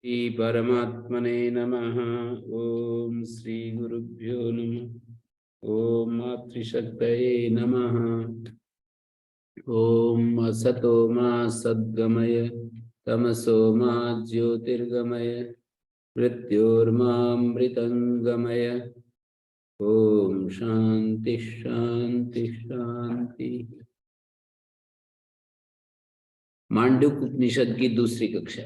श्री परमात्मने नमः। ओम श्री गुरुभ्यो नमः। ओम मातृशक्तये नमः। ओम असतो मा सद्गमय तमसो मा ज्योतिर्गमय मृत्योर्मामृतंगमय। ओम शांति शांति शांति। मांडुक्य उपनिषद की दूसरी कक्षा।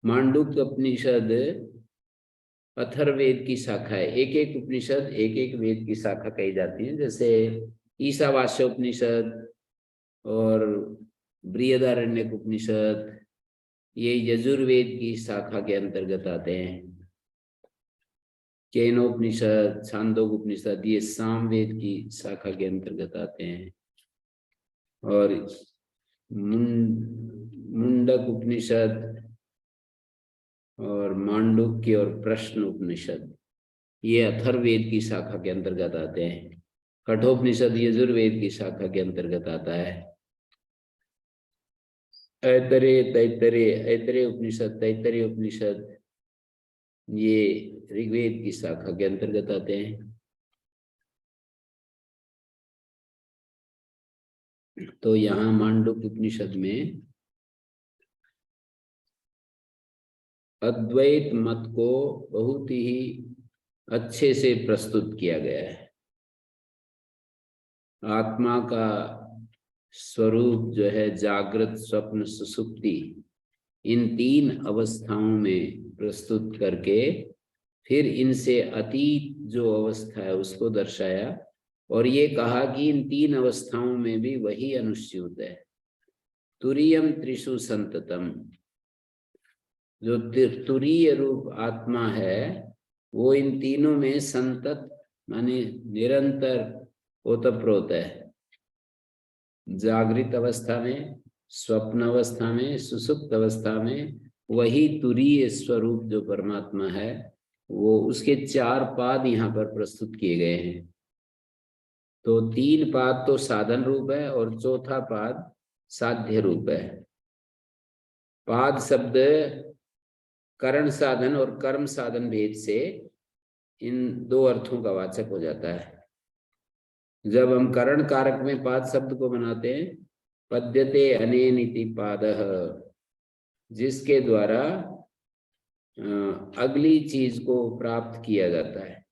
मांडुक्य उपनिषद अथर्ववेद की शाखा है। एक एक उपनिषद एक एक वेद की शाखा कही जाती है। जैसे ईशावास्य उपनिषद और बृहदारण्यक उपनिषद, ये यजुर्वेद की शाखा के अंतर्गत आते हैं। केनोपनिषद, छांदोग्य उपनिषद, ये सामवेद की शाखा के अंतर्गत आते हैं। और मुंडक उपनिषद और मांडुक्य और प्रश्न उपनिषद, ये अथर्ववेद की शाखा के अंतर्गत आते हैं। कठोपनिषद यजुर्वेद की शाखा के अंतर्गत आता है। ऐतरेय उपनिषद ये ऋग्वेद की शाखा के अंतर्गत आते हैं। तो यहाँ मांडुक्य उपनिषद में अद्वैत मत को बहुत ही अच्छे से प्रस्तुत किया गया है। आत्मा का स्वरूप जो है जागृत, स्वप्न, सुषुप्ति, इन तीन अवस्थाओं में प्रस्तुत करके फिर इनसे अतीत जो अवस्था है उसको दर्शाया। और ये कहा कि इन तीन अवस्थाओं में भी वही अनुस्यूत है। तुरीयम त्रिषु संततम, जो तुरीय रूप आत्मा है वो इन तीनों में संतत माने निरंतर ओतप्रोत है। जागृत अवस्था में, स्वप्न अवस्था में, सुसुप्त अवस्था में वही तुरीय स्वरूप जो परमात्मा है वो, उसके चार पाद यहाँ पर प्रस्तुत किए गए हैं। तो तीन पाद तो साधन रूप है और चौथा पाद साध्य रूप है। पाद शब्द करण साधन और कर्म साधन भेद से इन दो अर्थों का वाचक हो जाता है। जब हम करण कारक में पाद शब्द को बनाते हैं, पद्यते अनेन इति पादः, जिसके द्वारा अगली चीज को प्राप्त किया जाता है,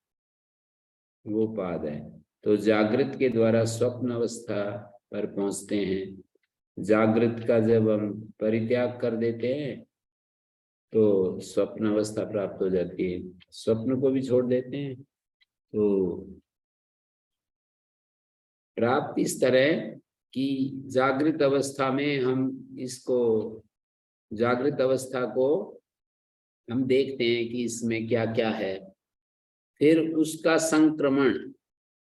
वो पाद है। तो जागृत के द्वारा स्वप्न अवस्था पर पहुंचते हैं। जागृत का जब हम परित्याग कर देते हैं तो स्वप्न अवस्था प्राप्त हो जाती है। स्वप्न को भी छोड़ देते हैं तो प्राप्त इस तरह कि जागृत अवस्था में हम इसको, जागृत अवस्था को हम देखते हैं कि इसमें क्या क्या है। फिर उसका संक्रमण,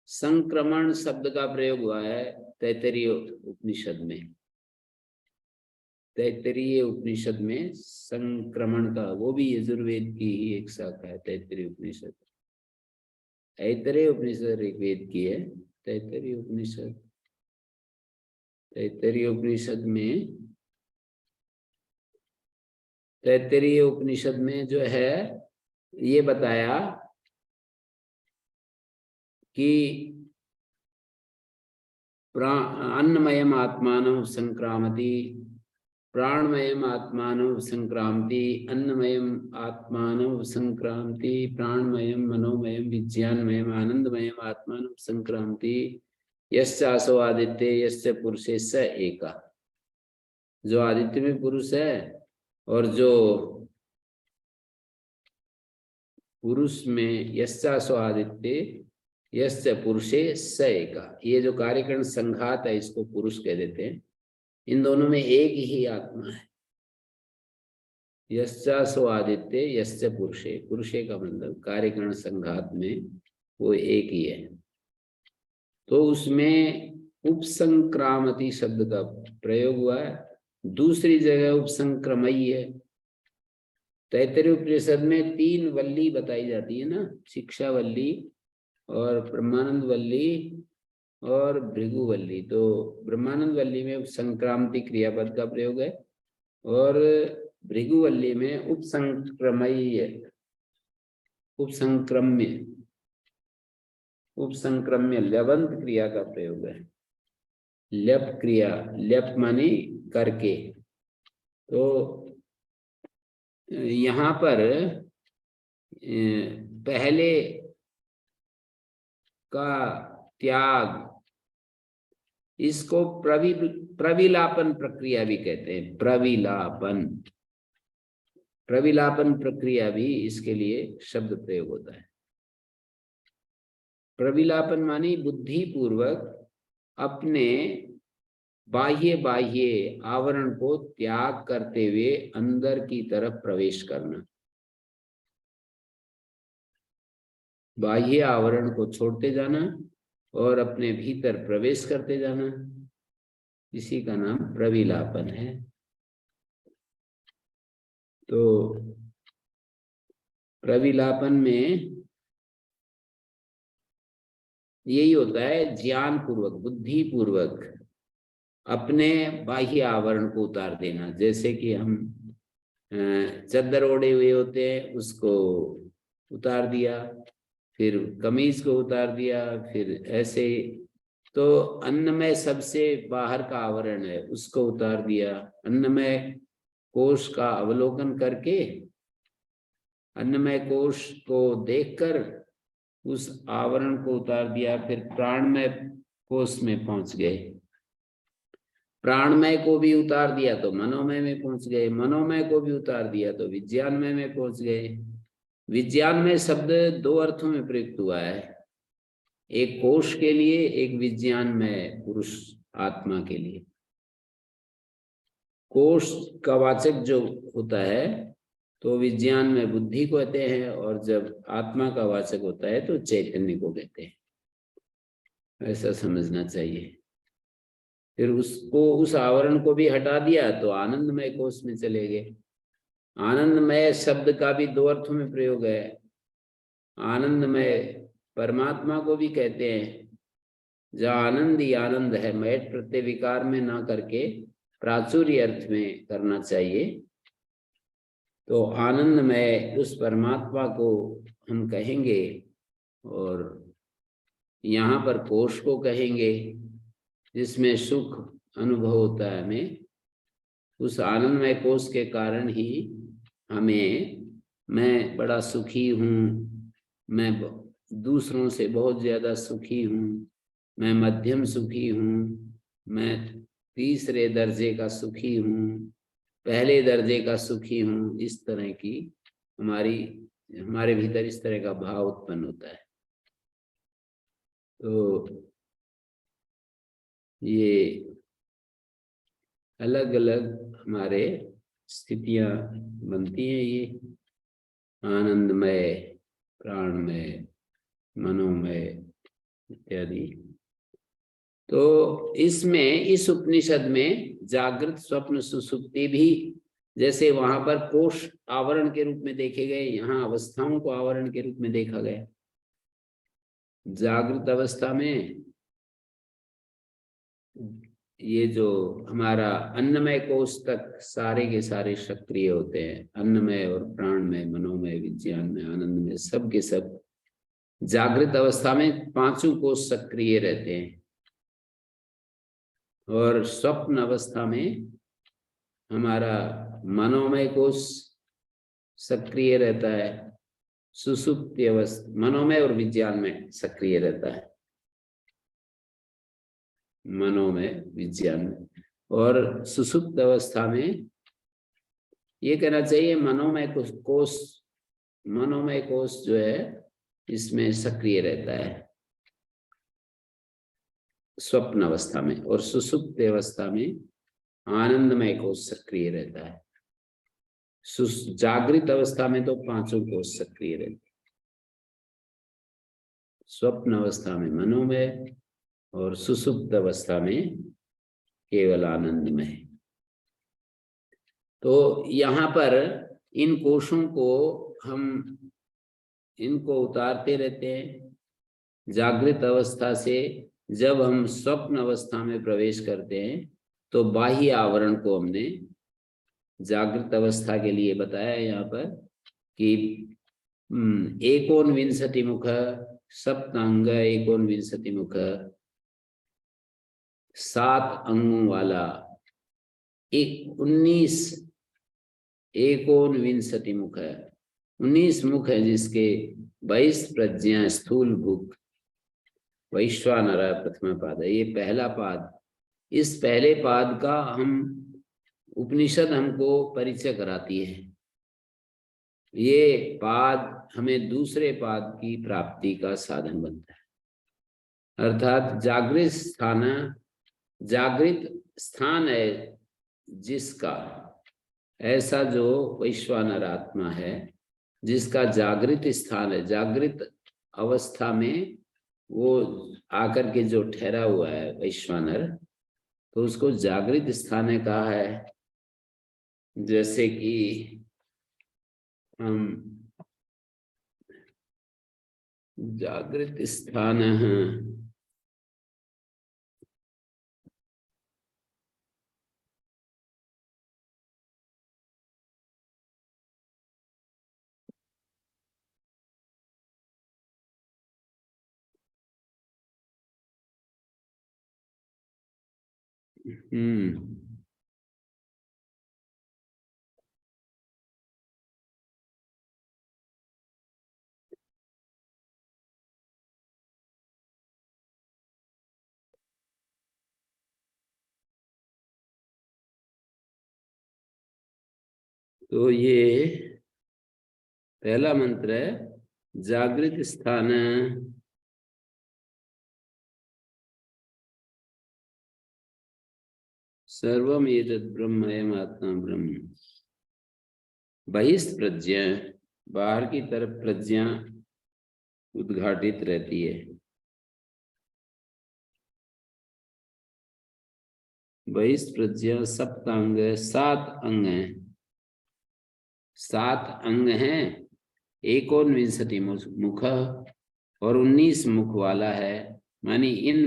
संक्रमण शब्द का प्रयोग हुआ है तैत्तरीय उपनिषद में। तैत्तरीय उपनिषद में संक्रमण का, वो भी यजुर्वेद की ही एक शाखा है तैत्तरीय उपनिषद। ऐतरेय उपनिषद ऋग्वेद की है। तैत्तरीय उपनिषद, तैत्तरीय उपनिषद में, तैत्तरीय उपनिषद में जो है ये बताया कि अन्नमयम आत्मानं संक्रामति, प्राणमयम आत्मानं संक्रामति, अन्नमयम आत्मानं संक्रामति, प्राणमयम मनोमयम विज्ञानमयम आनंदमयम आत्मानं संक्रामति, यस्यासो आदित्य यस्य पुरुषे स एका। जो आदित्य में पुरुष है और जो पुरुष में, यस्यासो आदित्य यस्य पुरुषे स एका, ये जो कार्यकरण संघात है इसको पुरुष कह देते हैं। इन दोनों में एक ही आत्मा है। यस्यासो आदित्य यस्य पुरुषे, पुरुषे का मतलब कार्यकरण संघात में वो एक ही है। तो उसमें उपसंक्रामति शब्द का प्रयोग हुआ है। दूसरी जगह उपसंक्रमयी है। तैत्तरीय उपनिषद में तीन वल्ली बताई जाती है ना, शिक्षा वल्ली और ब्रह्मानंद वल्ली और भृगुवल्ली। तो ब्रह्मानंद वल्ली में संक्रांति क्रियापद का प्रयोग है और भृगुवल्ली में उपसंक्रम्य ल्यबंत क्रिया का प्रयोग है। ल्यप क्रिया, ल्यप माने करके। तो यहाँ पर पहले का त्याग, इसको प्रविलापन प्रक्रिया भी कहते हैं। प्रविलापन प्रक्रिया भी इसके लिए शब्द प्रयोग होता है। प्रविलापन मानी बुद्धि पूर्वक अपने बाह्य आवरण को त्याग करते हुए अंदर की तरफ प्रवेश करना। बाह्य आवरण को छोड़ते जाना और अपने भीतर प्रवेश करते जाना, इसी का नाम प्रविलापन है। तो प्रविलापन में यही होता है, ज्ञान पूर्वक, बुद्धि पूर्वक अपने बाह्य आवरण को उतार देना। जैसे कि हम चादर ओढ़े हुए होते हैं, उसको उतार दिया, फिर कमीज को उतार दिया, फिर ऐसे। तो अन्नमय सबसे बाहर का आवरण है, उसको उतार दिया। अन्नमय कोश का अवलोकन करके, अन्नमय कोश को देखकर उस आवरण को उतार दिया। फिर प्राणमय कोश में पहुंच गए, प्राणमय को भी उतार दिया तो मनोमय में पहुंच गए, मनोमय को भी उतार दिया तो विज्ञानमय में पहुंच गए। विज्ञानमय शब्द दो अर्थों में प्रयुक्त हुआ है, एक कोश के लिए, एक विज्ञानमय पुरुष आत्मा के लिए। कोश का वाचक जो होता है तो विज्ञान में बुद्धि को कहते हैं, और जब आत्मा का वाचक होता है तो चैतन्य को कहते हैं। ऐसा समझना चाहिए। फिर उसको, उस आवरण को भी हटा दिया तो आनंदमय कोश में चले गए। आनंदमय शब्द का भी दो अर्थों में प्रयोग है। आनंदमय परमात्मा को भी कहते हैं, जहाँ आनंद ही आनंद है, मैट प्रत्यय विकार में ना करके प्राचुर्य अर्थ में करना चाहिए। तो आनंदमय उस परमात्मा को हम कहेंगे, और यहाँ पर कोश को कहेंगे जिसमें सुख अनुभव होता है हमें। उस आनंदमय कोश के कारण ही हमें, मैं बड़ा सुखी हूँ, मैं दूसरों से बहुत ज्यादा सुखी हूँ, मैं मध्यम सुखी हूँ, मैं तीसरे दर्जे का सुखी हूँ, पहले दर्जे का सुखी हूँ, इस तरह की हमारे भीतर इस तरह का भाव उत्पन्न होता है। तो ये अलग अलग हमारे स्थितियां बनती हैं, ये आनंदमय, प्राणमय, मनोमय इत्यादि। तो इसमें, इस उपनिषद में जागृत, स्वप्न, सुषुप्ति भी, जैसे वहां पर कोश आवरण के रूप में देखे गए, यहाँ अवस्थाओं को आवरण के रूप में देखा गया। जागृत अवस्था में ये जो हमारा अन्नमय कोश तक सारे के सारे सक्रिय होते हैं। अन्नमय और प्राणमय, मनोमय, विज्ञानमय, आनंदमय, सब के सब जागृत अवस्था में पांचों कोश सक्रिय रहते हैं। और स्वप्न अवस्था में हमारा मनोमय कोश सक्रिय रहता है। सुषुप्ति अवस्था मनोमय और विज्ञान में सक्रिय रहता है, मनोमय, विज्ञान में। और सुषुप्त अवस्था में ये कहना चाहिए मनोमय कोश जो है इसमें सक्रिय रहता है स्वप्न अवस्था में। और सुषुप्त अवस्था में आनंदमय कोश सक्रिय रहता है। जागृत अवस्था में तो पांचों कोश सक्रिय रहते हैं। स्वप्न अवस्था में मनोमय और सुषुप्त अवस्था में केवल आनंदमय। तो यहाँ पर इन कोशों को हम इनको उतारते रहते हैं। जागृत अवस्था से जब हम स्वप्न अवस्था में प्रवेश करते हैं तो बाह्य आवरण को हमने जागृत अवस्था के लिए बताया यहाँ पर कि एकोनविंशति मुख सप्तांग एकोनविंशति मुख 7 अंगों वाला 19 एकोनविंशति मुख है, 19 मुख है, जिसके 22 प्रज्ञा स्थूल भूख वैश्वानर प्रथम पाद है। ये पहला पाद, इस पहले पाद का हम उपनिषद हमको परिचय कराती है। ये पाद हमें दूसरे पाद की प्राप्ति का साधन बनता है। अर्थात जागृत स्थान है जिसका, ऐसा जो वैश्वानर आत्मा है जिसका जागृत स्थान है, जागृत अवस्था में वो आकर के जो ठहरा हुआ है वैश्वानर, तो उसको जागृत स्थान है कहा है। जैसे कि हम जागृत स्थान है, तो ये पहला मंत्र है, जागृत स्थान सर्वम एतद् ब्रह्म अयम् आत्मा ब्रह्म। बहिस्थ प्रज्ञा, बाहर की तरफ प्रज्ञा उद्घाटित रहती है। बहिस्थ प्रज्ञा सप्तांग, 7 अंग हैं, 7 अंग हैं, एकोनविंशति मुख और 19 मुख वाला है। मानी इन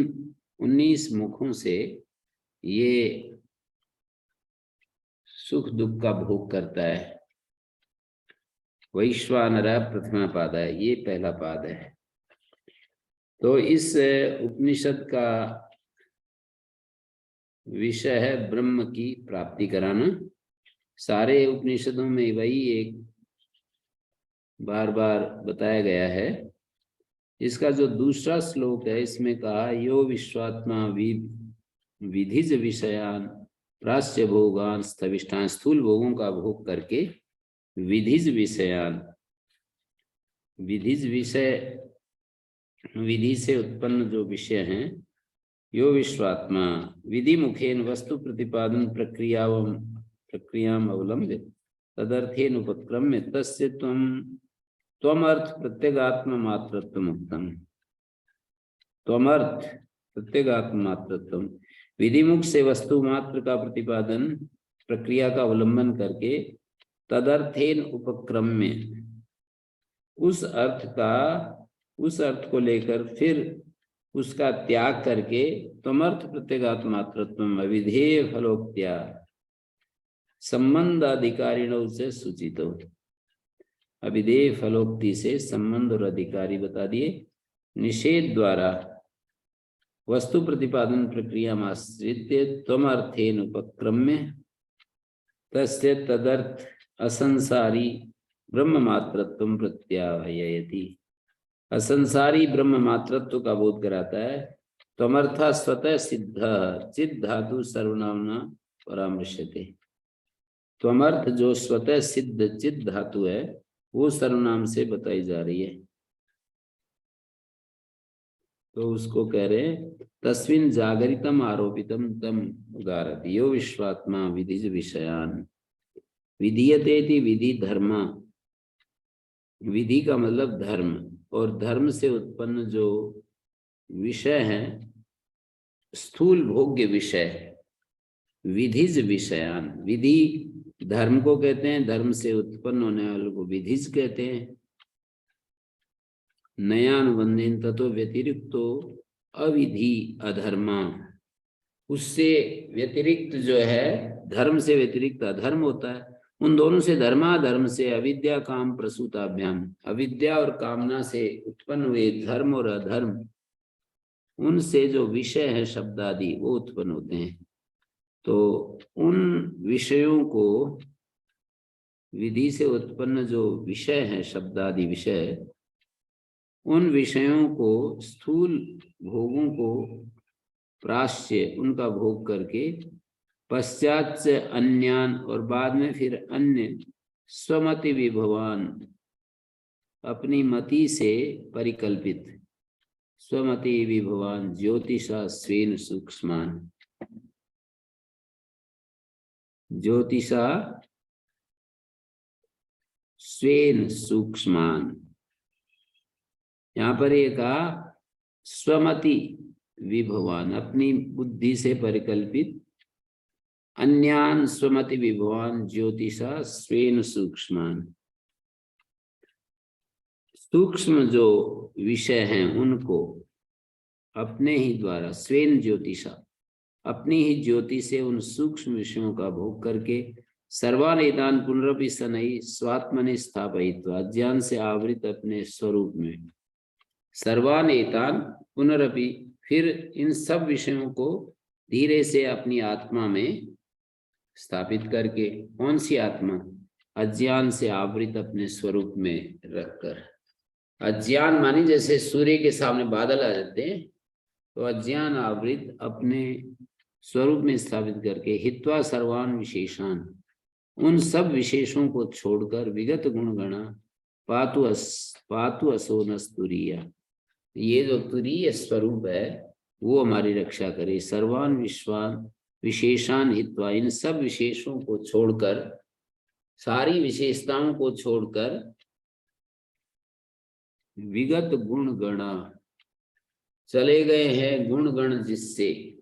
19 मुखों से ये सुख दुख का भोग करता है। वैश्वानर प्रथमा पाद है, ये पहला पाद है। तो इस उपनिषद का विषय है ब्रह्म की प्राप्ति कराना। सारे उपनिषदों में वही एक बार बार बताया गया है। इसका जो दूसरा श्लोक है, इसमें कहा यो विश्वात्मा विधिज विषयान प्राच्य भोगान स्थविष्ठान, स्थूल भोगों का भोग करके विधिज विषयान, विधिज विषय, विधि से उत्पन्न जो विषय हैं, यो विश्वात्मा विधि मुखेन वस्तु प्रतिपादन प्रक्रियाम अवलंब्य तदर्थेन उपक्रम्य तस्य त्वमर्थ प्रत्यगात्म मात्रत्व मुक्तम। त्वमर्थ प्रत्यगात्म मात्रत्व, विधि मुख से वस्तु मात्र का प्रतिपादन प्रक्रिया का अवलंबन करके तदर्थेन उपक्रम्य, उस अर्थ को लेकर फिर उसका त्याग करके त्वमर्थ प्रत्यगात्म मात्रत्व अविधेय फलोक्त्या संबंध अधिकारिणों से सूचित हो। अविधेय फलोक्ति से संबंध और अधिकारी बता दिए। निषेध द्वारा वस्तु प्रतिपादन प्रक्रिया आश्रित्य त्वमर्थेन उपक्रम्य तस्य तदर्थ असंसारी ब्रह्म मात्रत्व प्रत्यायति, असंसारी ब्रह्म मात्रत्व का बोध कराता है। त्वमर्था स्वतः सिद्ध चिद धातु सर्वनामना परामर्श्यते। त्वमर्थ जो स्वतः सिद्ध चिद धातु है वो सर्वनाम से बताई जा रही है। तो उसको कह रहे तस्मिन् जागरितम आरोपितम तम उदारति यो विश्वात्मा विधिज विषयान विधीयते विधि धर्म। विधि का मतलब धर्म, और धर्म से उत्पन्न जो विषय है स्थूल भोग्य विषय, विधिज विषयान। विधि धर्म को कहते हैं, धर्म से उत्पन्न होने वाले को विधिज कहते हैं। नयानुबंधेन ततो व्यतिरिक्तो अविधि अधर्मा, उससे व्यतिरिक्त जो है धर्म से व्यतिरिक्त अधर्म होता है, उन दोनों से धर्माधर्म से अविद्या काम प्रसूताभ्याम, अविद्या और कामना से उत्पन्न हुए धर्म और अधर्म, उनसे जो विषय है शब्द आदि वो उत्पन्न होते हैं। तो उन विषयों को, विधि से उत्पन्न जो विषय है शब्द आदि विषय, उन विषयों को स्थूल भोगों को प्राश्य उनका भोग करके पश्चात से अन्यान और बाद में फिर अन्य स्वमति विभवान, अपनी मति से परिकल्पित, स्वमति विभवान ज्योतिषा स्वेन सूक्ष्मान, ज्योतिषा स्वेन सूक्ष्मान, यहाँ पर ये कहा स्वमति विभवान, अपनी बुद्धि से परिकल्पित, अन्यान स्वमति विभवान ज्योतिषा स्वेन सूक्ष्मान, सूक्ष्म जो विषय हैं उनको अपने ही द्वारा, स्वेन ज्योतिषा, अपनी ही ज्योति से उन सूक्ष्म विषयों का भोग करके सर्वान एतान पुनरपि सनई स्वात्मनि स्थापयित्वा, अज्ञान से आवृत अपने स्वरूप में, सर्वान एतान पुनरपि, फिर इन सब विषयों को धीरे से अपनी आत्मा में स्थापित करके, कौन सी आत्मा, अज्ञान से आवृत अपने स्वरूप में रखकर। अज्ञान मानी जैसे सूर्य के सामने बादल आ जाते हैं, तो अज्ञान आवृत अपने स्वरूप में स्थापित करके हित्वा सर्वान विशेषान, उन सब विशेषों को छोड़कर विगत गुण गणा पातु असो नस्तुरिया, ये जो तुरीय स्वरूप है वो हमारी रक्षा करे। सर्वान विश्वान विशेषान हित्वा, इन सब विशेषों को छोड़कर, सारी विशेषताओं को छोड़कर विगत गुण गणा, चले गए हैं गुण गण जिससे,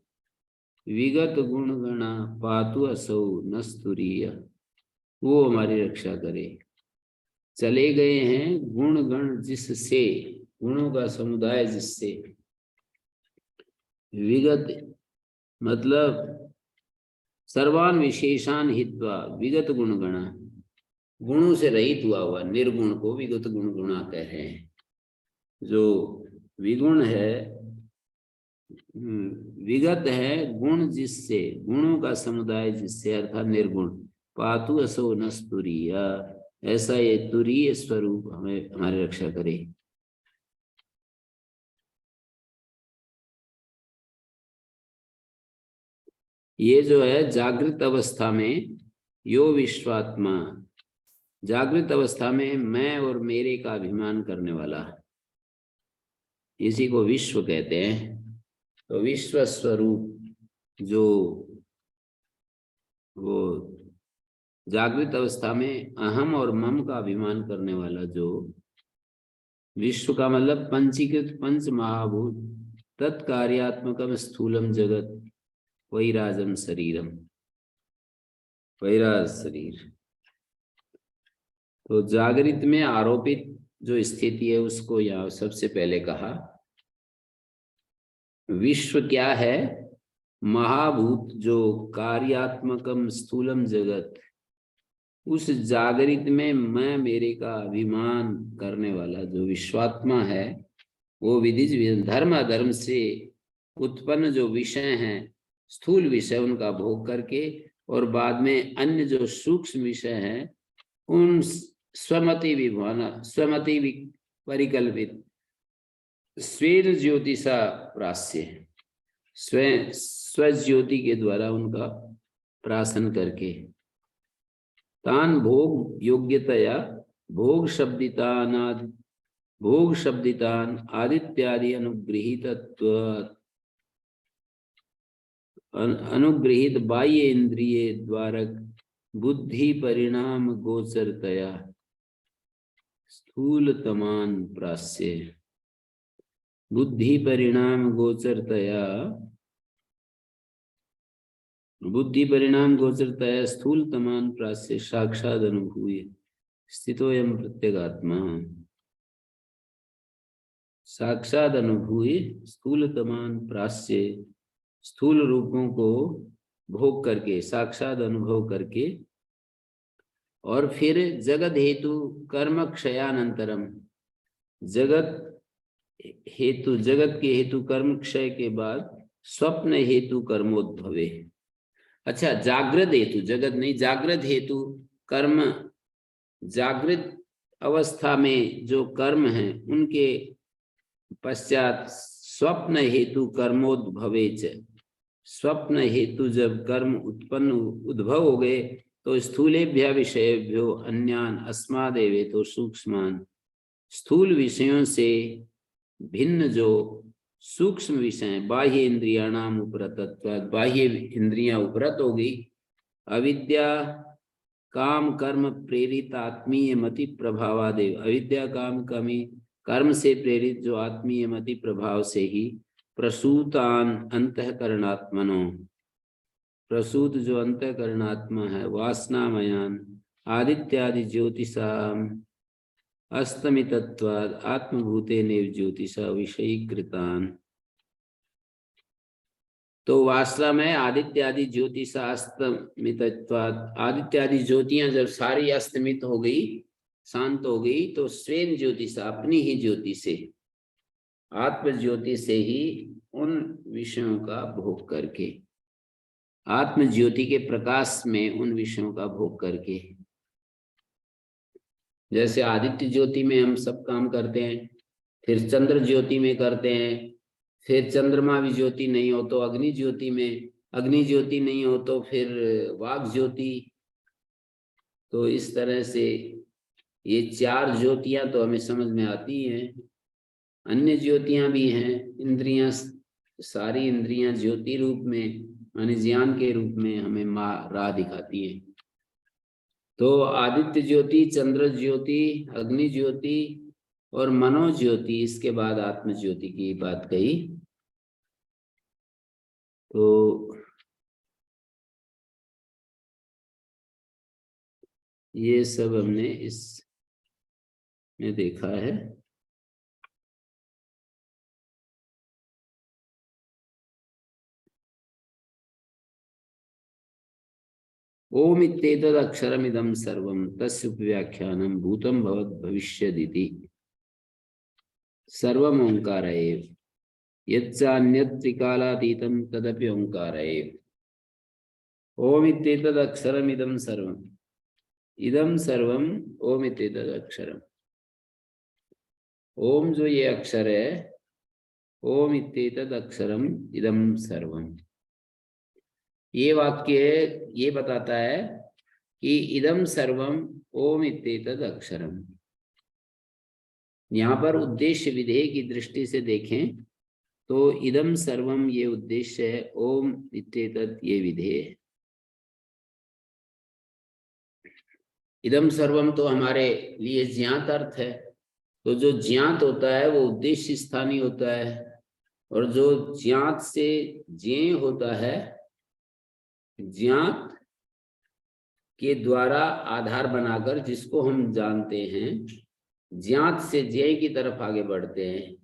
विगत गुण गणा पातु असौ नस्तुरिया, वो हमारी रक्षा करे। चले गए हैं गुण गण जिससे, गुणों का समुदाय जिससे, विगत मतलब सर्वान विशेषान हित्वा, विगत गुण गणा, गुणों से रहित हुआ निर्गुण को विगत गुण गुणा कह रहे हैं। जो विगुण है, विगत है गुण जिससे, गुणों का समुदाय जिससे अर्थात निर्गुण, पातु असो नस्तुरिया, ऐसा ये तुरीय स्वरूप हमें हमारी रक्षा करे। ये जो है जागृत अवस्था में यो विश्वात्मा, जागृत अवस्था में मैं और मेरे का अभिमान करने वाला, इसी को विश्व कहते हैं। तो विश्व स्वरूप जो वो जागृत अवस्था में अहम और मम का अभिमान करने वाला, जो विश्व का मतलब पंचीकृत पंच महाभूत, तत्कार्यात्मकम स्थूलम जगत वैराजम शरीरम, वैराज शरीर। तो जागृत में आरोपित जो स्थिति है उसको यहाँ सबसे पहले कहा। विश्व क्या है? महाभूत जो कार्यात्मकम स्थूलम जगत, उस जागृत में मैं मेरे का अभिमान करने वाला जो विश्वात्मा है, वो विधि धर्म अधर्म से उत्पन्न जो विषय हैं, स्थूल विषय, उनका भोग करके और बाद में अन्य जो सूक्ष्म विषय हैं उन स्वमति विभाना, स्वमति परिकल्पित स्वेन ज्योतिषा प्रास्य, स्वयं स्वज्योति के द्वारा उनका प्राशन करके, तान भोग योग्यतया भोग शब्दितान आदित्यादि अनुगृहित बाह्य इंद्रिय द्वारक बुद्धि परिणाम गोचरतया स्थूलतमान प्रास्य, बुद्धि परिणाम गोचरतया, बुद्धि परिणाम गोचरतया स्थूलतमान प्रास्य साक्षाद अनुभूय स्थितोयम प्रत्यगात्मा, साक्षात अनुभूय स्थूलतमान प्रास्य, स्थूल रूपों को भोग करके, साक्षात अनुभव करके, और फिर जगत हेतु कर्म क्षयानंतरम, जगत के हेतु कर्म क्षय के बाद स्वप्न हेतु कर्मोद्भवे। अच्छा, जागृत हेतु, जगत नहीं, जागृत हेतु कर्म, जागृत अवस्था में जो कर्म हैं उनके पश्चात स्वप्न हेतु कर्मोद्भवे च, स्वप्न हेतु जब कर्म उत्पन्न उद्भव हो गए तो स्थूलेभ्य विषयेभ्यो अन्यान अस्मादेवे तो सूक्ष्मान, स्थूल विषयों से भिन्न जो सूक्ष्म विषय, बाह्य इंद्रियाणाम उपरतत्व, बाह्य इंद्रियां उपरत हो गई, अविद्या काम कर्म प्रेरित आत्मीय मति प्रभावादेव, अविद्या काम कर्म से प्रेरित जो आत्मीय मति प्रभाव से ही प्रसूतान अंतःकरणात्मनो, प्रसूत जो अंतःकरणात्मा है, वासनामयान आदित्यादि ज्योतिषाम अस्तमितत्वाद आत्मभूतेनेव ज्योतिषा विषयीकृतान। तो वासना में आदित्यादि ज्योतिषा अस्तमितत्वाद, आदित्यादि ज्योतियां जब सारी अस्तमित हो गई, शांत हो गई, तो स्वयं ज्योतिषा, अपनी ही ज्योति से, आत्म ज्योति से ही उन विषयों का भोग करके, आत्म ज्योति के प्रकाश में उन विषयों का भोग करके, जैसे आदित्य ज्योति में हम सब काम करते हैं, फिर चंद्र ज्योति में करते हैं, फिर चंद्रमा भी ज्योति नहीं हो तो अग्नि ज्योति में, अग्नि ज्योति नहीं हो तो फिर वाग ज्योति। तो इस तरह से ये चार ज्योतियां तो हमें समझ में आती हैं, अन्य ज्योतियां भी हैं, इंद्रियां, सारी इंद्रियां ज्योति रूप में, माने ज्ञान के रूप में हमें राह दिखाती हैं। तो आदित्य ज्योति, चंद्र ज्योति, अग्नि ज्योति और मनो ज्योति, इसके बाद आत्म ज्योति की बात कही। तो ये सब हमने इस में देखा है। ओम इत्येतद् अक्षरमिदं सर्वं तस्य व्याख्यानं भूतं भवत् भविष्यदिति, सर्वम् ओंकार एव, यच्चान्यत् त्रिकालातीतं तदपि ओंकार एव। ओम इत्येतद् अक्षरमिदं सर्वं, इदं सर्वं ओम इत्येतद् अक्षरम, ओम जो ये अक्षर है, ओम इत्येतद् अक्षरम इदं सर्वम, ये वाक्य ये बताता है कि इदं सर्वम ओम इत्येतद् अक्षरम। यहाँ पर उद्देश्य विधेय की दृष्टि से देखें तो इदं सर्वम ये उद्देश्य है, ओम इत्येतद् ये विधेय है। इदं सर्वम तो हमारे लिए ज्ञात अर्थ है, तो जो ज्ञात होता है वो उद्देश्य स्थानीय होता है, और जो ज्ञात से ज्ञेय होता है, ज्ञात के द्वारा आधार बनाकर जिसको हम जानते हैं, ज्ञात से ज्ञेय की तरफ आगे बढ़ते हैं।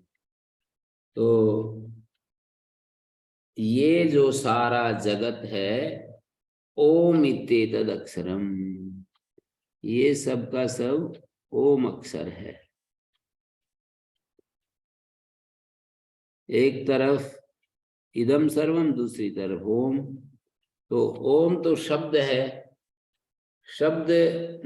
तो ये जो सारा जगत है, ओम इत्येतद् अक्षरम, ये सब का सब ओम अक्षर है। एक तरफ इदम सर्वम, दूसरी तरफ ओम। तो ओम तो शब्द है, शब्द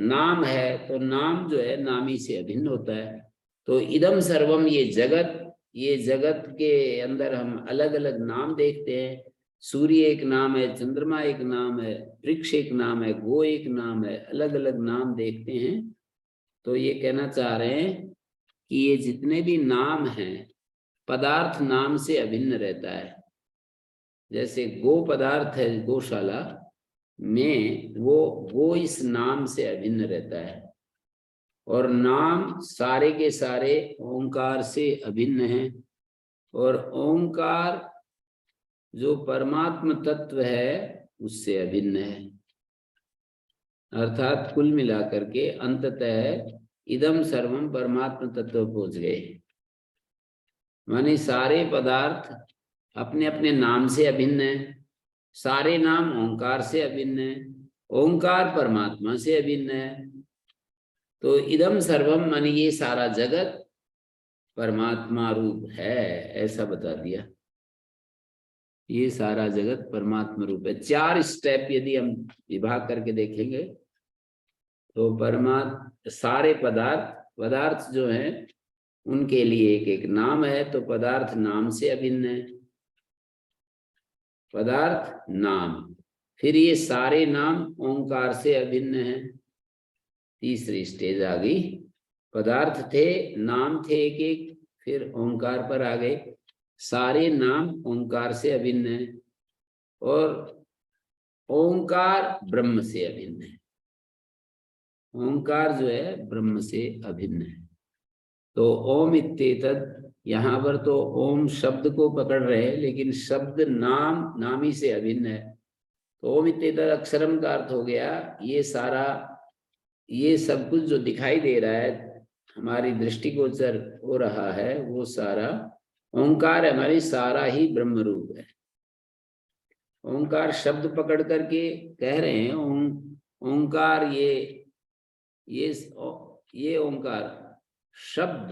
नाम है, तो नाम जो है नामी से अभिन्न होता है। तो इदम सर्वम ये जगत, ये जगत के अंदर हम अलग अलग नाम देखते हैं। सूर्य एक नाम है, चंद्रमा एक नाम है, वृक्ष एक नाम है, गो एक नाम है, अलग अलग नाम देखते हैं। तो ये कहना चाह रहे हैं कि ये जितने भी नाम हैं, पदार्थ नाम से अभिन्न रहता है। जैसे गो पदार्थ है गौशाला में, वो गो इस नाम से अभिन्न रहता है, और नाम सारे के सारे ओंकार से अभिन्न है। और ओंकार जो परमात्म तत्व है उससे अभिन्न है। अर्थात कुल मिलाकर के अंततः इदम सर्वम परमात्म तत्व पहुंच गए। माने सारे पदार्थ अपने अपने नाम से अभिन्न है, सारे नाम ओंकार से अभिन्न है, ओंकार परमात्मा से अभिन्न है। तो इदम सर्वम माने ये सारा जगत परमात्मा रूप है, ऐसा बता दिया। ये सारा जगत परमात्मा रूप है। 4 स्टेप यदि हम विभाग करके देखेंगे तो सारे पदार्थ जो हैं उनके लिए एक एक नाम है। तो पदार्थ नाम से अभिन्न है, पदार्थ नाम। फिर ये सारे नाम ओंकार से अभिन्न है। तीसरी स्टेज आ गई। पदार्थ थे, नाम थे एक एक, फिर ओंकार पर आ गए। सारे नाम ओंकार से अभिन्न है और ओंकार ब्रह्म से अभिन्न है। ओंकार जो है ब्रह्म से अभिन्न है। तो ओम इत्येतद, यहाँ पर तो ओम शब्द को पकड़ रहे हैं, लेकिन शब्द नामी से अभिन्न है। तो ओम इत्येतद अक्षरम का अर्थ हो गया ये सारा, ये सब कुछ जो दिखाई दे रहा है, हमारी दृष्टिगोचर हो रहा है, वो सारा ओंकार है, हमारी सारा ही ब्रह्म रूप है। ओंकार शब्द पकड़ करके कह रहे हैं ओंकार, ये ओंकार शब्द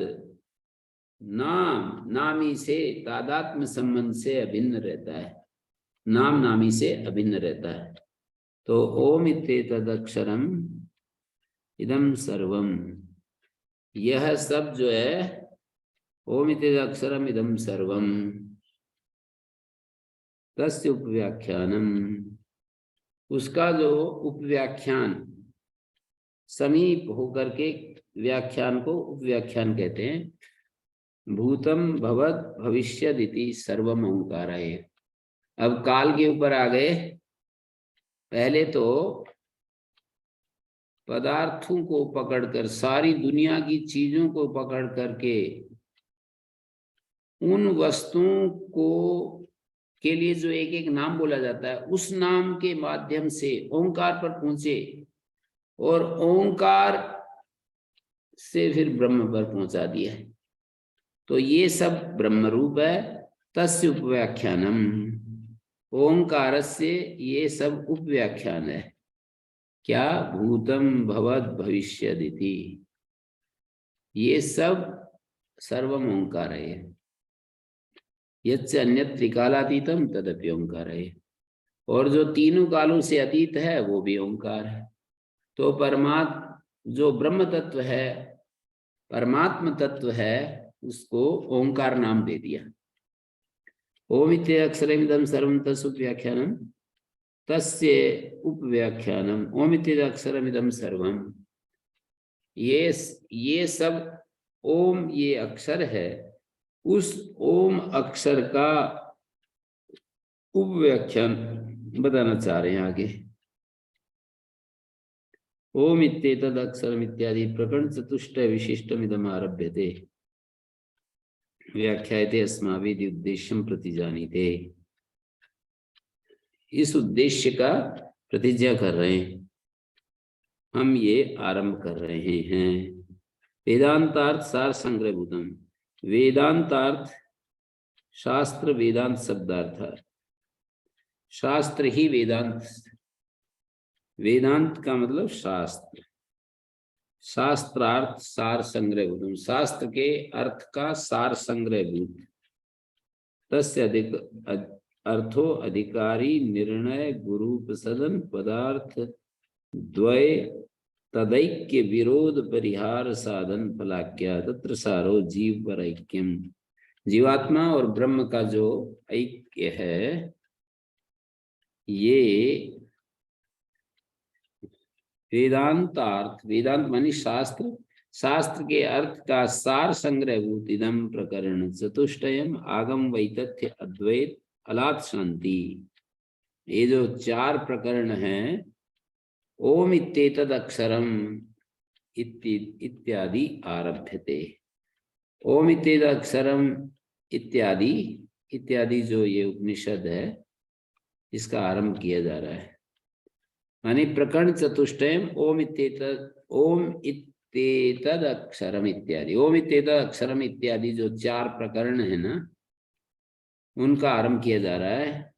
नामी से तादात्म्य संबंध से अभिन्न रहता है, नामी से अभिन्न रहता है। तो ओम इत्येतद अक्षरम इदम सर्वम, यह सब जो है ओम इत्येतद अक्षरम इदम सर्वम तस्य उपव्याख्यानम, उसका जो उपव्याख्यान समीप होकर के, व्याख्यान को उपव्याख्यान कहते हैं। भूतम भवत भविष्यदिति सर्वम ओंकार है। अब काल के ऊपर आ गए। पहले तो पदार्थों को पकड़कर, सारी दुनिया की चीजों को पकड़ करके उन वस्तुओं को के लिए जो एक एक नाम बोला जाता है, उस नाम के माध्यम से ओंकार पर पहुंचे और ओंकार से फिर ब्रह्म पर पहुंचा दिया है। तो ये सब ब्रह्म रूप है। तस्य उपव्याख्यानम, ओंकार से ये सब उपव्याख्यान है। क्या? भूतम भवत भविष्यदिति, ये सब सर्वम ओंकार है। यच्च अन्यत् त्रिकालातीतम तदपि ओंकार है। और जो तीनों कालों से अतीत है वो भी ओंकार है। तो जो ब्रह्म तत्व है, परमात्म तत्व है, उसको ओंकार नाम दे दिया। ओम इत्य अक्षरमिदं सर्वं तस्य उपव्याख्यानम, तस्य उपव्याख्यानम ओम इत्य अक्षरमिदं सर्वं। ये सब ओम, ये अक्षर है, उस ओम अक्षर का उपव्याख्यान बताना चाह रहे हैं आगे। ओम इत्येतद अक्षरम इत्यादि प्रकरण चतुष्टय विशिष्टमिदम् आरभ्यते, व्याख्यायते अस्माभिः उद्देश्यं प्रतिजानीते। इस उद्देश्य का प्रतिज्ञा कर रहे हैं, हम ये आरंभ कर रहे हैं। वेदांतार्थ सार संग्रहभूतम, वेदांतार्थ शास्त्र, वेदांत शब्दार्थ, शास्त्र ही वेदांत, वेदांत का मतलब शास्त्र, शास्त्रार्थ सार संग्रहभूतम, शास्त्र के अर्थ का सार संग्रहभूत। तस्य अर्थो अधिकारी निर्णय गुरुपसदन पदार्थ द्वय तदैक्य विरोध परिहार साधन फलाख्या, तत्र सारो जीव पर ऐक्यम। जीवात्मा और ब्रह्म का जो ऐक्य है, ये वेदांतार्थ, वेदांत मानी शास्त्र, शास्त्र के अर्थ का सार संग्रहभूत इदम प्रकरण चतुष्टयम आगम वैतथ्य अद्वैत अलात शांति। ये जो 4 प्रकरण हैं, ओम इत्येतद अक्षरम इत्यादि आरभ्यते। ओम इत्येतद अक्षरम इत्यादि, इत्यादि जो ये उपनिषद है, इसका आरंभ किया जा रहा है। माने प्रकरण चतुष्टयम ओम इत्येतद अक्षरम इत्यादि, ओम इत्येतद अक्षरम इत्यादि जो 4 प्रकरण है ना, उनका आरंभ किया जा रहा है।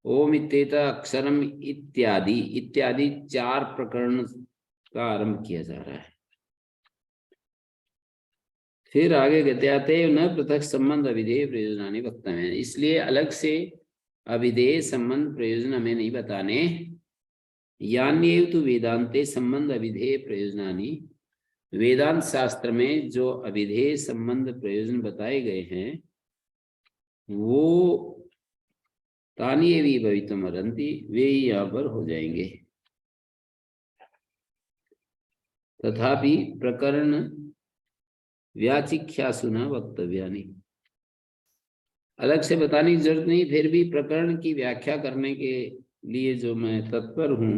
ओम इत्येत अक्षरम इत्यादि इत्यादि 4 प्रकरण का आरंभ किया जा रहा है। फिर आगे कहते आते न पृथक संबंध अविधेय प्रयोजनानि वक्तव्य, इसलिए अलग से अविधेय संबंध प्रयोजन हमें नहीं बताने। यान्येव तु वेदांते संबंध अविधेय प्रयोजनानि, वेदांत शास्त्र में जो अविधेय संबंध प्रयोजन बताए गए हैं वो तानी एवं भवितुम अर्हन्ति, वे यहाँ पर हो जाएंगे। तथापि प्रकरण व्याचिख्यासु न वक्तव्यानि, अलग से बताने की जरूरत नहीं, फिर भी प्रकरण की व्याख्या करने के लिए जो मैं तत्पर हूँ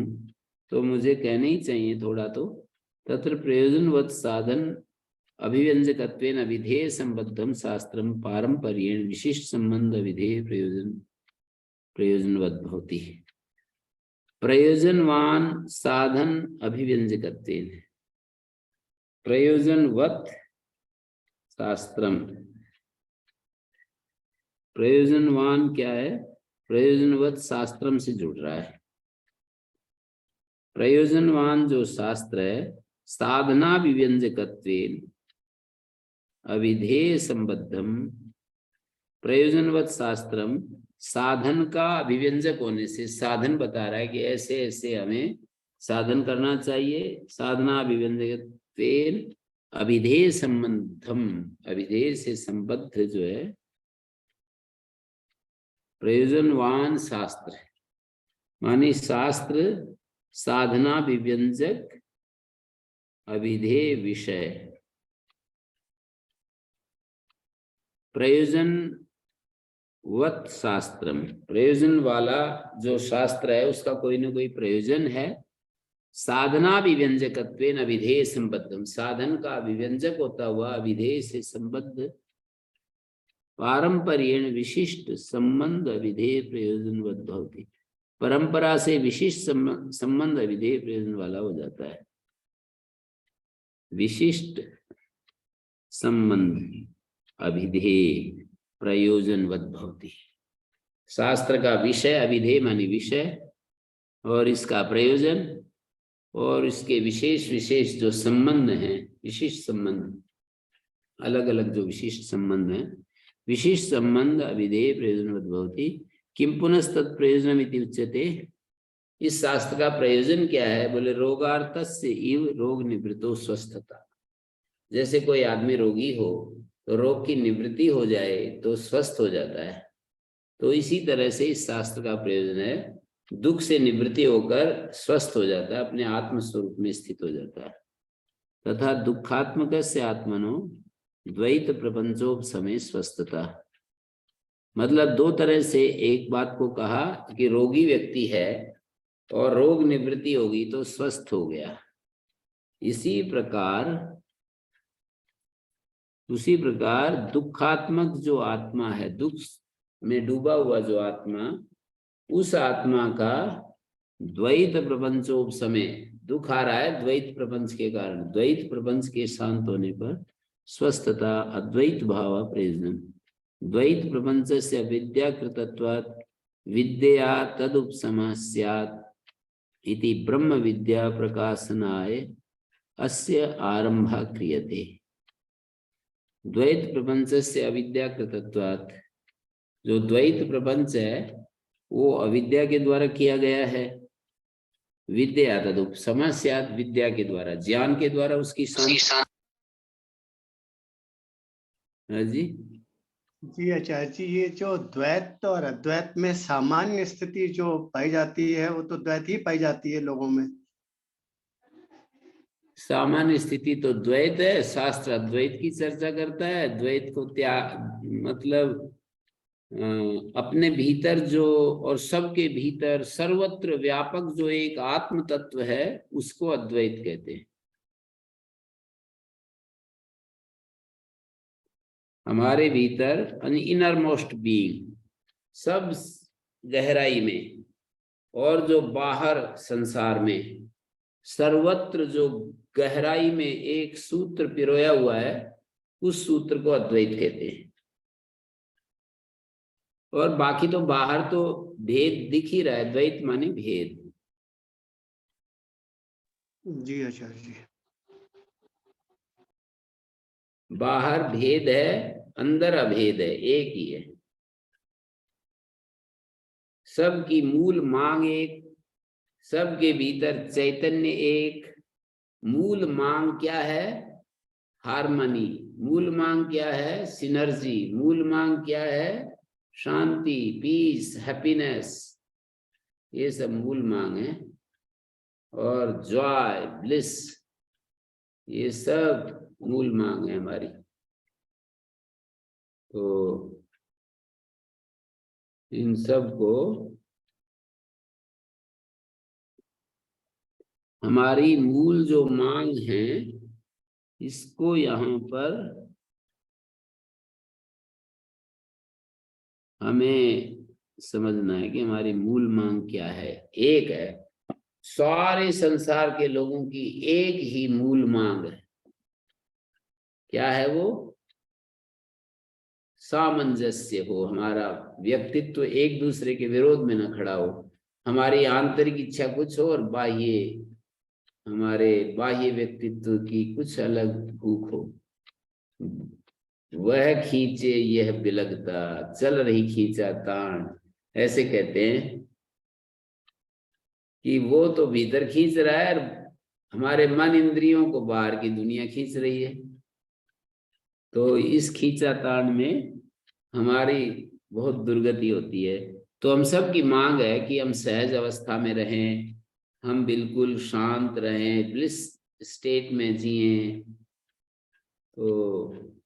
तो मुझे कहना ही चाहिए थोड़ा तो। तत्र प्रयोजनवत् साधन अभिव्यंजकत्वेन अविधेय संबद्धम शास्त्रम पारंपर्येण विशिष्ट संबंध विधेय प्रयोजनवत् भवति। प्रयोजनवान साधन अभिव्यंजकत्वेन, प्रयोजनवत् शास्त्रम, प्रयोजनवान क्या है, प्रयोजनवत् शास्त्रम से जुड़ रहा है। प्रयोजनवान जो शास्त्र है साधना विव्यंजकत्वेन अविधेय संबद्धम, प्रयोजनवत् शास्त्रम साधन का अभिव्यंजक होने से साधन बता रहा है कि ऐसे ऐसे हमें साधन करना चाहिए। साधना अभिव्यंजकत्वेन अविधेय संबद्धम, अविधेय से संबद्ध जो है प्रयोजनवान शास्त्र है, मानी शास्त्र साधना विव्यंजक अविधेय विषय। प्रयोजन वत् शास्त्रम, प्रयोजन वाला जो शास्त्र है उसका कोई ना कोई प्रयोजन है। साधना विव्यंजकत्वेन अविधेय संबद्धम, साधन का अभिव्यंजक होता हुआ अविधेय से संबद्ध। पारंपर्येण विशिष्ट संबंध विधेय प्रयोजनवत् भवति, परंपरा से विशिष्ट संबंध विधेय प्रयोजन वाला हो जाता है। विशिष्ट संबंध अभिधेय प्रयोजनवत् भवति, शास्त्र का विषय अभिधेय मानी विषय और इसका प्रयोजन और इसके विशेष विशेष जो संबंध हैं, विशिष्ट संबंध, अलग अलग जो विशिष्ट संबंध हैं, विशिष्ट संबंध अविधेय प्रयोजनवत् भवति। किम पुनस्तत् प्रयोजनमिति उच्यते, इस शास्त्र का प्रयोजन क्या है, बोले रोगार्थस्य इव रोग निवृत्तो स्वस्थता। जैसे कोई आदमी रोगी हो तो रोग की निवृत्ति हो जाए तो स्वस्थ हो जाता है, तो इसी तरह से इस शास्त्र का प्रयोजन है दुख से निवृत्ति होकर स्वस्थ हो जाता है, अपने आत्म स्वरूप में स्थित हो जाता है। तथा दुखात्मकस्य आत्मनो द्वैत प्रपंचोपशमे स्वस्थता, मतलब दो तरह से एक बात को कहा कि रोगी व्यक्ति है और रोग निवृत्ति होगी तो स्वस्थ हो गया। उसी प्रकार दुखात्मक जो आत्मा है, दुख में डूबा हुआ जो आत्मा, उस आत्मा का द्वैत प्रपंचोपशमे, दुख आ रहा है द्वैत प्रपंच के कारण, द्वैत प्रपंच के शांत होने पर स्वस्थता अद्वैत भाव प्रयोजन। द्वैत प्रपंच से अविद्याकृतत्वात् विद्या तदुपशमः स्यात् इति ब्रह्म विद्या प्रकाशनाय अस्य आरंभः क्रियते। द्वैत प्रपंच से अविद्याकृतत्वात्, जो द्वैत प्रपंच है वो अविद्या के द्वारा किया गया है। विद्या तदुपशमः स्यात्, विद्या के द्वारा, ज्ञान के द्वारा उसकी शांति। जी आचार्य जी, ये जो द्वैत और अद्वैत में सामान्य स्थिति जो पाई जाती है वो तो द्वैत ही पाई जाती है लोगों में। सामान्य स्थिति तो द्वैत है, शास्त्र अद्वैत की चर्चा करता है। द्वैत को त्याग मतलब अपने भीतर जो और सबके भीतर सर्वत्र व्यापक जो एक आत्म तत्व है उसको अद्वैत कहते हैं। हमारे भीतर इनर मोस्ट बीइंग, सब गहराई में और जो बाहर संसार में, सर्वत्र जो गहराई में एक सूत्र पिरोया हुआ है उस सूत्र को अद्वैत कहते हैं। और बाकी तो बाहर तो भेद दिख ही रहा है, द्वैत माने भेद। जी आचार्य जी। बाहर भेद है, अंदर अभेद है, एक ही है। सबकी मूल मांग एक, सबके भीतर चैतन्य एक। मूल मांग क्या है? हार्मनी। मूल मांग क्या है? सिनर्जी। मूल मांग क्या है? शांति, पीस, हैप्पीनेस। ये सब मूल मांग है। और जॉय, ब्लिस, ये सब मूल मांग है हमारी। तो इन सब को हमारी मूल जो मांग है, इसको यहाँ पर हमें समझना है कि हमारी मूल मांग क्या है। एक है, सारे संसार के लोगों की एक ही मूल मांग है। क्या है वो? सामंजस्य हो, हमारा व्यक्तित्व एक दूसरे के विरोध में न खड़ा हो। हमारी आंतरिक इच्छा कुछ हो और हमारे बाह्य व्यक्तित्व की कुछ अलग भूख हो। वह खींचे यह बिलगता, चल रही खींचा तान। ऐसे कहते हैं कि वो तो भीतर खींच रहा है और हमारे मन इंद्रियों को बाहर की दुनिया खींच रही है। तो इस खींचातान में हमारी बहुत दुर्गति होती है। तो हम सब की मांग है कि हम सहज अवस्था में रहें, हम बिल्कुल शांत रहें, ब्लिस स्टेट में जिए। तो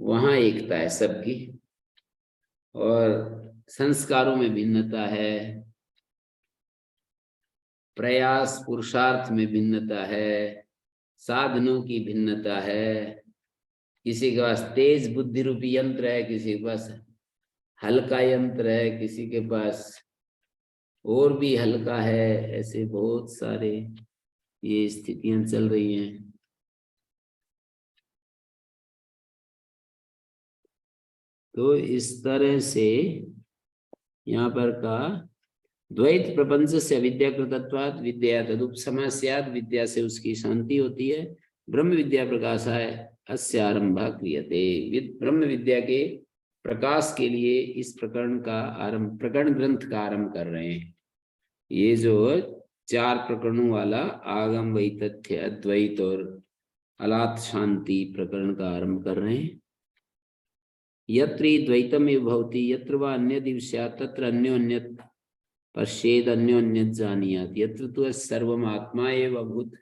वहां एकता है सबकी। और संस्कारों में भिन्नता है, प्रयास पुरुषार्थ में भिन्नता है, साधनों की भिन्नता है। किसी के पास तेज बुद्धि रूपी यंत्र है, किसी के पास हल्का यंत्र है, किसी के पास और भी हल्का है। ऐसे बहुत सारे ये स्थितियां चल रही हैं। तो इस तरह से यहाँ पर का द्वैत प्रपंच से अविद्या कृतत्वात् विद्या तदुपशमा स्यात्, विद्या से उसकी शांति होती है। ब्रह्म विद्या प्रकाशाय अस्य आरंभः क्रियते। ब्रह्म विद्या के प्रकाश के लिए इस प्रकरण का आरंभ, प्रकरण ग्रंथ का आरंभ कर रहे हैं। ये जो 4 प्रकरणों वाला आगम, वैतथ्य, अद्वैत और अलात शांति प्रकरण का आरंभ कर रहे हैं। यत्र द्वैतम एव भवति यत्र वा अन्यदिव स्यात् तत्र अन्योन्यत् पश्येद अन्योन्यत् जानीयात् यत्र तु सर्वम् आत्मा एव अभूत्।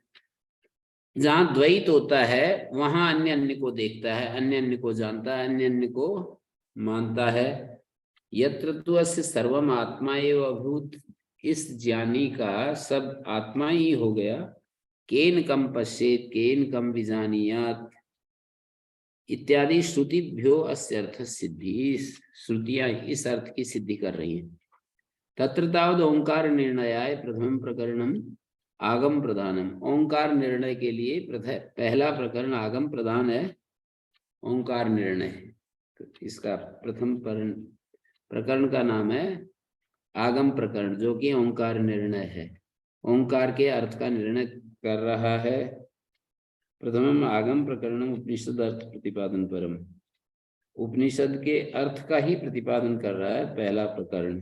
जहाँ द्वैत होता है वहां अन्य अन्य को देखता है, अन्य अन्य को जानता है, अन्य अन्य को मानता है। यत्र तु अस्य सर्वम् आत्मा एव अभूत्, इस ज्ञानी का सब आत्मा ही हो गया। केन कम पश्येत केन कम विजानीयात् इत्यादि श्रुतिभ्यो अस्य अर्थ सिद्धि। श्रुतियां इस अर्थ की सिद्धि कर रही हैं। तत्र तावद् ओंकार निर्णयाय प्रथम प्रकरणम आगम प्रधानम। ओंकार निर्णय के लिए पहला प्रकरण आगम प्रधान है, ओंकार निर्णय। तो इसका प्रथम प्रकरण का नाम है आगम प्रकरण, जो कि ओंकार निर्णय है। ओंकार के अर्थ का निर्णय कर रहा है। प्रथमम आगम प्रकरणम उपनिषद अर्थ प्रतिपादन परम। उपनिषद के अर्थ का ही प्रतिपादन कर रहा है पहला प्रकरण।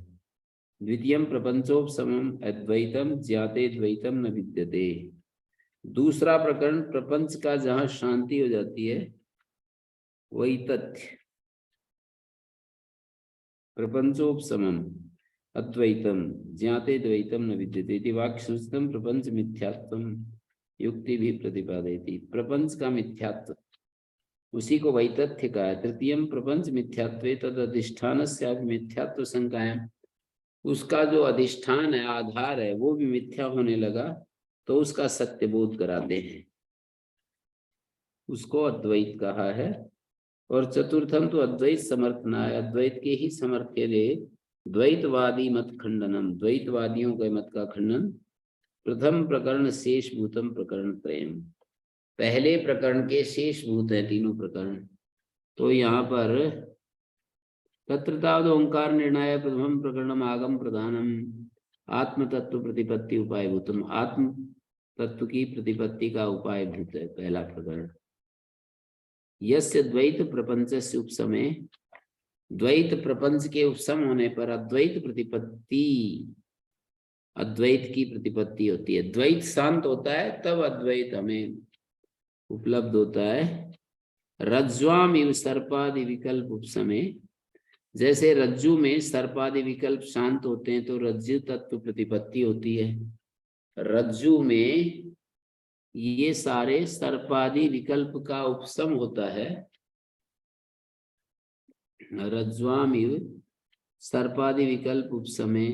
द्वितीयम प्रपंचोपशमम अद्वैतम ज्ञाते द्वैतम न विद्यते। दूसरा प्रकरण प्रपंच का जहां शांति हो जाती है वही तथ्य। प्रपंचोपशमम अद्वैतम ज्ञाते द्वैतम न विद्यते इति वाक्य सूचितम प्रपंच मिथ्यात्वम युक्ति भी प्रतिपादयति। प्रपंच का मिथ्यात्व, उसी को वैतथ्य का है। तृतीयम प्रपंच मिथ्यात्वे तद अधिष्ठानस्य मिथ्यात्व संकायम। उसका जो अधिष्ठान है, आधार है, वो भी मिथ्या होने लगा तो उसका सत्य बोध कराते हैं, उसको अद्वैत कहा है। और चतुर्थम तो अद्वैत समर्थना है, अद्वैत के ही समर्थ के लिए द्वैतवादी मत खंडनम, द्वैतवादियों के मत का खंडन। प्रथम प्रकरण शेषभूतम प्रकरण प्रेम। पहले प्रकरण के शेषभूत है तीनों प्रकरण। तो यहाँ पर तत्र तावद् ओंकार निर्णय प्रथम प्रकरणम आगम प्रधानम आत्म तत्व प्रतिपत्ति उपाय भूतम। आत्म तत्व की प्रतिपत्ति का उपाय भूत है पहला प्रकरण। यस्य द्वैत प्रपंच से उपसमय, द्वैत प्रपंच के उपसम होने पर अद्वैत प्रतिपत्ति, अद्वैत की प्रतिपत्ति होती है। द्वैत शांत होता है तब अद्वैत हमें उपलब्ध होता है। रज्ज्वाम इव सर्पादि विकल्प उपसमय, जैसे रज्जु में सर्पादि विकल्प शांत होते हैं तो रज्जु तत्व प्रतिपत्ति होती है। रज्जु में ये सारे सर्पादि विकल्प का उपशम होता है। रज्ज्वाम इव सर्पादि विकल्प उपसमय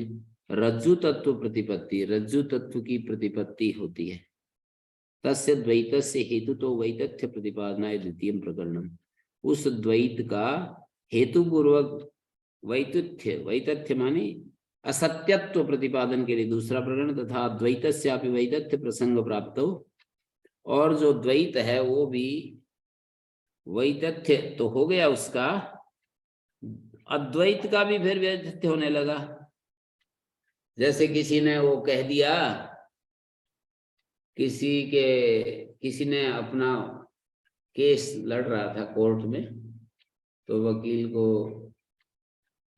रज्जु तत्व प्रतिपत्ति, रज्जु तत्व की प्रतिपत्ति होती है। तस्य द्वैतस्य हेतु तो वैतथ्य प्रतिपादनाय द्वितीय प्रकरणम, उस द्वैत का हेतु पूर्वक वैतथ्य, वैतथ्य माने असत्यत्व प्रतिपादन के लिए दूसरा प्रकरण, तथा द्वैतस्यापि वैतथ्य प्रसंग प्राप्त हो, और जो द्वैत है वो भी वैतथ्य तो हो गया उसका, अद्वैत का भी फिर वैतथ्य होने लगा। जैसे किसी ने वो कह दिया, किसी ने अपना केस लड़ रहा था कोर्ट में, तो वकील को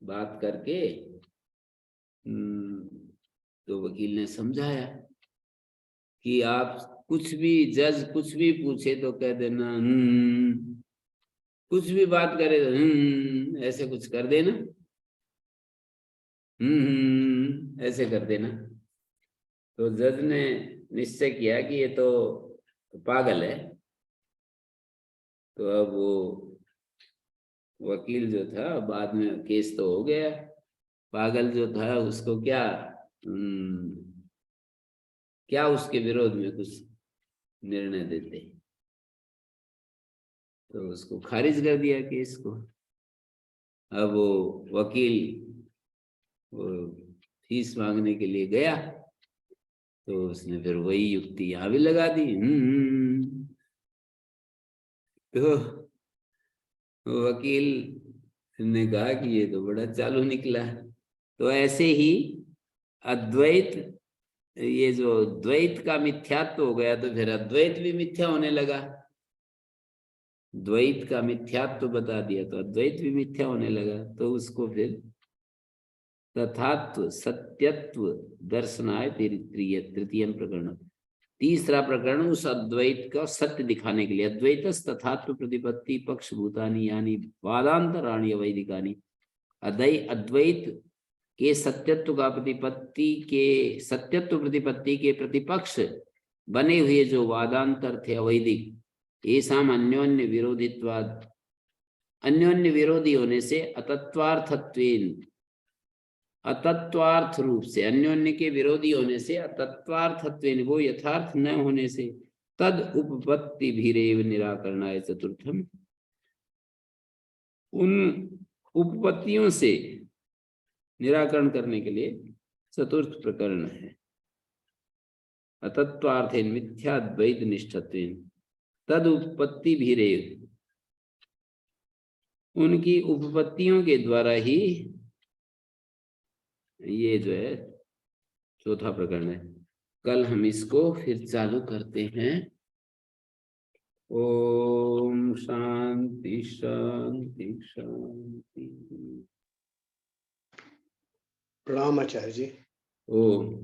बात करके तो वकील ने समझाया कि आप कुछ भी, जज कुछ भी पूछे तो कह देना कुछ भी बात करे तो ऐसे कुछ कर देना, ऐसे कर देना। तो जज ने निश्चय किया कि ये तो पागल है। तो अब वो वकील जो था, बाद में केस तो हो गया, पागल जो था उसको क्या उसके विरोध में कुछ निर्णय देते, तो उसको खारिज कर दिया केस को। अब वो वकील वो फीस मांगने के लिए गया, तो उसने फिर वही युक्ति यहाँ भी लगा दी। तो वकील ने कहा कि ये तो बड़ा चालू निकला। तो ऐसे ही अद्वैत, ये जो द्वैत का मिथ्यात्व हो गया तो फिर अद्वैत भी मिथ्या होने लगा। द्वैत का मिथ्यात्व बता दिया तो अद्वैत भी मिथ्या होने लगा। तो उसको फिर तथात्व सत्यत्व दर्शनाय तृतीय प्रकरण, तीसरा प्रकरण उस अद्वैत का सत्य दिखाने के लिए। अद्वैत तथात्व प्रतिपत्ति पक्ष भूतानी यानी वादांतराणी वैदिकानी, अद्वैत के सत्यत्व का सत्यत्व प्रतिपत्ति के प्रतिपक्ष बने हुए जो वादांतर थे अवैदिक, येषाम अन्योन्य विरोधित्वाद, अन्योन्य विरोधी होने से अतत्वार्थत्वेन, अतत्वार्थ रूप से, अन्योन्य के विरोधी होने से अतत्वार्थत्वेन, वो यथार्थ न होने से, तद उपपत्ति भीरेव निराकरणाय चतुर्थम, उन उपपत्तियों से निराकरण करने के लिए चतुर्थ प्रकरण है। अतत्वार्थेन मिथ्याद्वैत निष्ठत्वेन तद उपपत्ति भीरेव, उनकी उपपत्तियों के द्वारा ही ये जो है चौथा प्रकरण है। कल हम इसको फिर चालू करते हैं। ओम शांति शांति शांति। प्रणाम आचार्य जी। ओम।